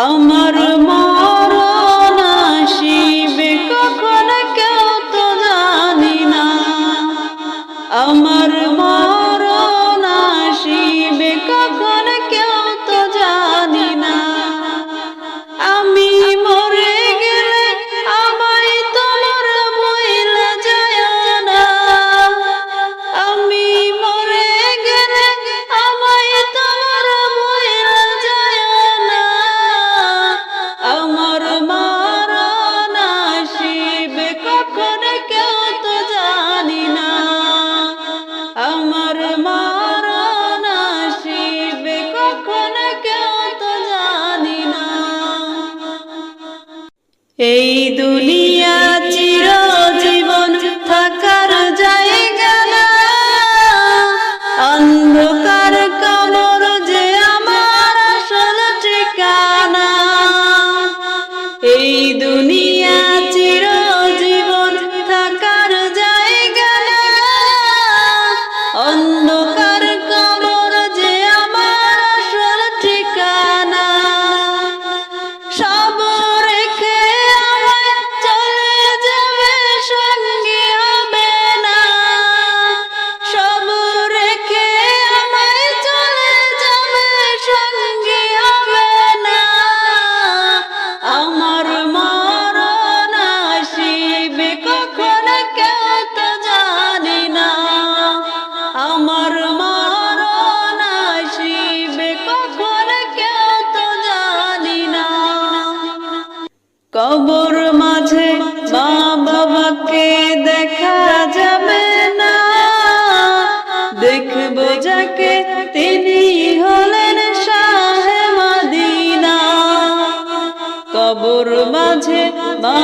আমার মরণ আসিবে কখন কেউ তো জানি না। আমার মরণ আসিবে কখন কেউ তো জানি না। আমি মরে গেলে আমায় তোমার ভুইলা যায়ও না। আমি মরে গেলে আমায় তোমার ভুইলা যায়ও না। আমার মরণ আসিবে কখন কেউ তো জানি না। আমার মরণ আসিবে কখন কেউ তো জানি না। এই দুনিয়া চিরজীবন থাকার জায়গা না। অন্ধকার কবর যে আমার আসল ঠিকানা। এই দুনিয়া চিরজীবন থাকার জায়গা না। অন্ধকার কবর যে আমার আসল ঠিকানা। সব রেখে আমায় চলে যাবে সঙ্গে হবে না। সব রেখে আমায় চলে যাবে সঙ্গে হবে না। আমার মরণ আসিবে কখন কেউ তো জানি না। আমার মরণ আসিবে কখন কেউ তো জানি না। কবর মাঝে মা বাবাকে দেখা যাবে না। দেখব যাকে তিনি হলেন শাহে মদিনা। কবর মাঝে মা